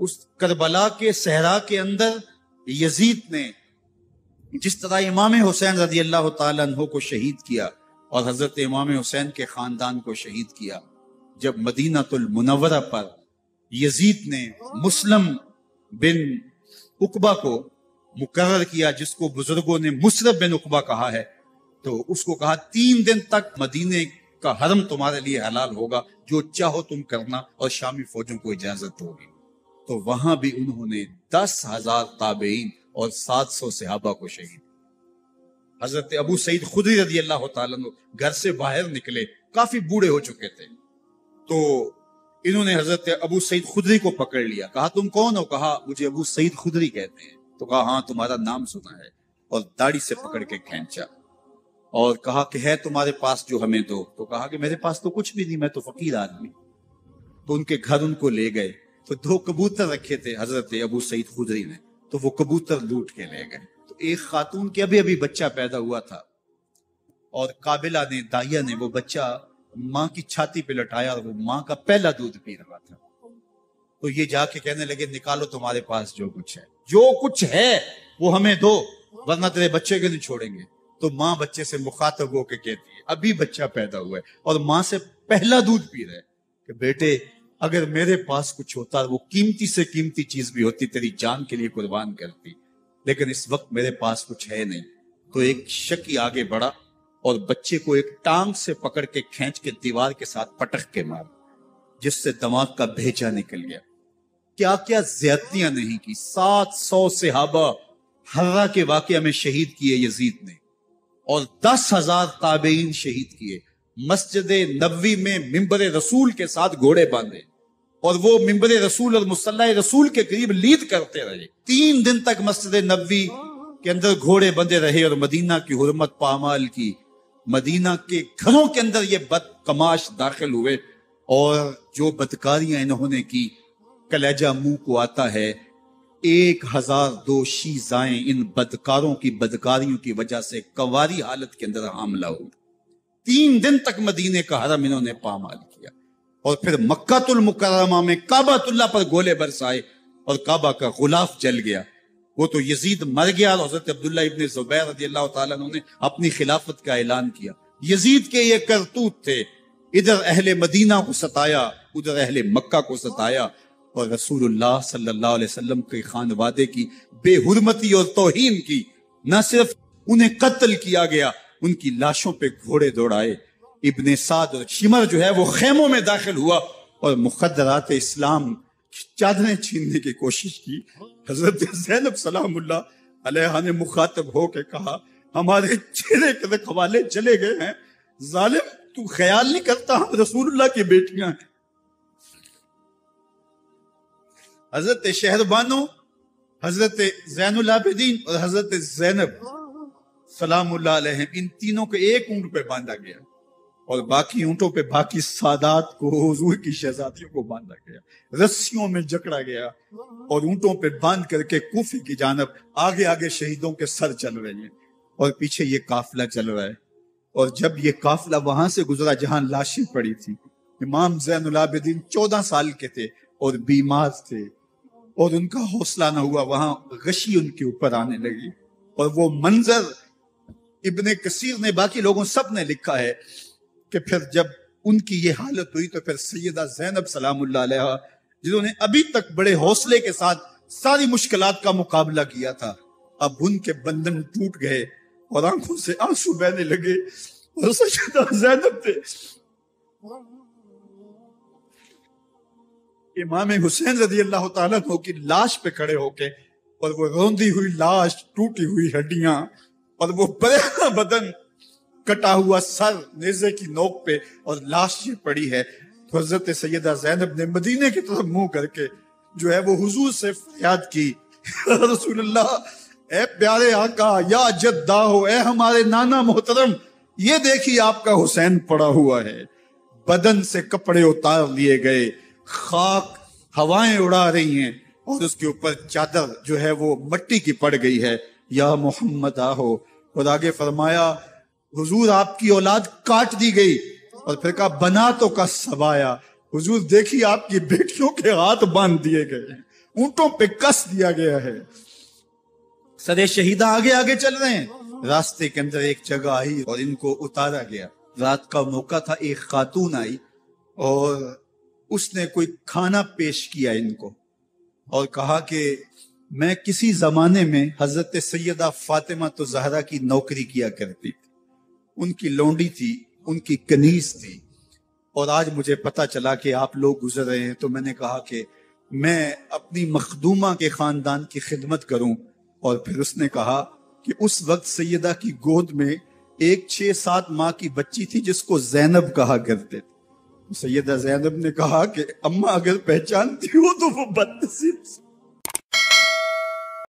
اس کربلا کے صحرا کے اندر یزید نے جس طرح امام حسین رضی اللہ تعالیٰ عنہ کو شہید کیا اور حضرت امام حسین کے خاندان کو شہید کیا، جب مدینہ المنورہ پر یزید نے مسلم بن عقبہ کو مقرر کیا، جس کو بزرگوں نے مصرف بن عقبہ کہا ہے، تو اس کو کہا 3 دن تک مدینے کا حرم تمہارے لیے حلال ہوگا، جو چاہو تم کرنا، اور شامی فوجوں کو اجازت ہوگی۔ تو وہاں بھی انہوں نے 10,000 تابعین اور 700 صحابہ کو شہید۔ حضرت ابو سعید خدری رضی اللہ تعالیٰ عنہ گھر سے باہر نکلے، کافی بوڑھے ہو چکے تھے، تو انہوں نے حضرت ابو سعید خدری کو پکڑ لیا، کہا تم کون ہو؟ کہا مجھے ابو سعید خدری کہتے ہیں۔ تو کہا ہاں تمہارا نام سنا ہے، اور داڑھی سے پکڑ کے کھینچا اور کہا کہ ہے تمہارے پاس جو ہمیں دو؟ تو کہا کہ میرے پاس تو کچھ بھی نہیں، میں تو فقیر آدمی۔ تو ان کے گھر ان کو لے گئے، تو 2 کبوتر رکھے تھے حضرت ابو سعید خدری نے، تو وہ کبوتر لوٹ کے لے گئے۔ تو ایک خاتون کے ابھی بچہ پیدا ہوا تھا، اور قابلہ نے، دائیا نے وہ بچہ ماں کی چھاتی پہ لٹایا، اور وہ ماں کا پہلا دودھ پی رہا تھا۔ تو یہ جا کے کہنے لگے نکالو تمہارے پاس جو کچھ ہے، جو کچھ ہے وہ ہمیں دو، ورنہ تیرے بچے کے نہیں چھوڑیں گے۔ تو ماں بچے سے مخاطب ہو کے کہتی ہے، ابھی بچہ پیدا ہوا ہے اور ماں سے پہلا دودھ پی رہے، کہ بیٹے اگر میرے پاس کچھ ہوتا، وہ قیمتی سے قیمتی چیز بھی ہوتی، تیری جان کے لیے قربان کرتی، لیکن اس وقت میرے پاس کچھ ہے نہیں۔ تو ایک شکی آگے بڑھا اور بچے کو ایک ٹانگ سے پکڑ کے کھینچ کے دیوار کے ساتھ پٹک کے مار، جس سے دماغ کا بھیجا نکل گیا۔ کیا کیا زیادتیاں نہیں کی۔ 700 صحابہ حرہ کے واقعہ میں شہید کیے یزید نے، اور 10,000 تابعین شہید کیے۔ مسجد نبوی میں ممبر رسول کے ساتھ گھوڑے باندھے، اور وہ ممبر رسول اور مصلی رسول کے قریب لید کرتے رہے۔ 3 دن تک مسجد نبوی کے اندر گھوڑے بندھے رہے، اور مدینہ کی حرمت پامال کی۔ مدینہ کے گھروں کے اندر یہ بد کماش داخل ہوئے، اور جو بدکاریاں انہوں نے کی، کلیجہ منہ کو آتا ہے۔ 1002 شیزائیں ان بدکاروں کی بدکاریوں کی وجہ سے کنواری حالت کے اندر حاملہ ہو۔ 3 دن تک مدینے کا حرم انہوں نے پامال کیا، اور پھر مکہ المکرمہ میں کعبہ اللہ پر گولے برسائے، اور کعبہ کا غلاف جل گیا۔ وہ تو یزید مر گیا، اور حضرت عبداللہ ابن زبیر رضی اللہ تعالیٰ عنہ نے اپنی خلافت کا اعلان کیا۔ یزید کے یہ کرتوت تھے، ادھر اہل مدینہ کو ستایا، ادھر اہل مکہ کو ستایا، اور رسول اللہ صلی اللہ علیہ وسلم کے خانوادے کی بے حرمتی اور توہین کی۔ نہ صرف انہیں قتل کیا گیا، ان کی لاشوں پہ گھوڑے دوڑائے۔ ابن سعد اور شمر جو ہے وہ خیموں میں داخل ہوا، اور مخدرات اسلام چادریں چھیننے کی کوشش کی۔ حضرت زینب سلام اللہ علیہ نے مخاطب ہو کے کہا ہمارے چہرے کے رکھوالے چلے گئے ہیں، ظالم تو خیال نہیں کرتا ہم رسول اللہ کی بیٹیاں ہیں۔ حضرت شہربانو، حضرت زین العابدین اور حضرت زینب سلام اللہ علیہ، ان تینوں کو ایک اونٹ پہ باندھا گیا، اور باقی اونٹوں پہ باقی سادات کو، حضور کی شہزادیوں کو باندھا گیا، رسیوں میں جکڑا گیا، اور اونٹوں پہ باندھ کر کے کوفے کی جانب آگے آگے شہیدوں کے سر چل رہے ہیں، اور پیچھے یہ قافلہ چل رہا ہے۔ اور جب یہ قافلہ وہاں سے گزرا جہاں لاشیں پڑی تھی، امام زین العابدین 14 سال کے تھے اور بیمار تھے، اور ان کا حوصلہ نہ ہوا، وہاں غشی ان کے اوپر آنے لگی۔ اور وہ منظر ابن کثیر نے، باقی لوگوں سب نے لکھا ہے کہ پھر جب ان کی یہ حالت ہوئی تو پھر سیدہ زینب سلام اللہ علیہ، جنہوں نے ابھی تک بڑے حوصلے کے ساتھ ساری مشکلات کا مقابلہ کیا تھا، اب ان کے بندن ٹوٹ گئے اور آنکھوں سے آنسو بہنے لگے، اور سیدہ زینب تھے امام حسین رضی اللہ تعالیٰ عنہ کی لاش پہ کھڑے ہو کے، اور وہ روندی ہوئی لاش، ٹوٹی ہوئی ہڈیاں، اور وہ بریدہ بدن، کٹا ہوا سر نیزے کی نوک پہ، اور لاش یہ پڑی ہے۔ تو حضرت سیدہ زینب نے مدینے کی طرف منہ کر کے جو ہے وہ حضور سے فریاد کی، رسول اللہ، اے پیارے آقا، یا جدہ ہو، اے ہمارے نانا محترم، یہ دیکھیے آپ کا حسین پڑا ہوا ہے، بدن سے کپڑے اتار لیے گئے، خاک ہوائیں اڑا رہی ہیں، اور اس کے اوپر چادر جو ہے وہ مٹی کی پڑ گئی ہے، یا محمد آہو۔ اور آگے فرمایا حضور آپ کی اولاد کاٹ دی گئی، اور پھر کہا بناتوں کا سبایا، حضور دیکھیے آپ کی بیٹیوں کے ہاتھ باندھ دیے گئے ہیں، اونٹوں پہ کس دیا گیا ہے، سر شہیدہ آگے آگے چل رہے ہیں، راستے کے اندر ایک جگہ آئی اور ان کو اتارا گیا۔ رات کا موقع تھا، ایک خاتون آئی اور اس نے کوئی کھانا پیش کیا ان کو اور کہا کہ میں کسی زمانے میں حضرت سیدہ فاطمہ تو زہرا کی نوکری کیا کرتی تھی، ان کی لونڈی تھی، ان کی کنیز تھی، اور آج مجھے پتا چلا کہ آپ لوگ گزر رہے ہیں، تو میں نے کہا کہ میں اپنی مخدومہ کے خاندان کی خدمت کروں۔ اور پھر اس نے کہا کہ اس وقت سیدہ کی گود میں ایک 6-7 ماہ کی بچی تھی جس کو زینب کہا کرتے تھے۔ سیدہ زینب نے کہا کہ اماں اگر پہچانتی ہو تو وہ بد نصیب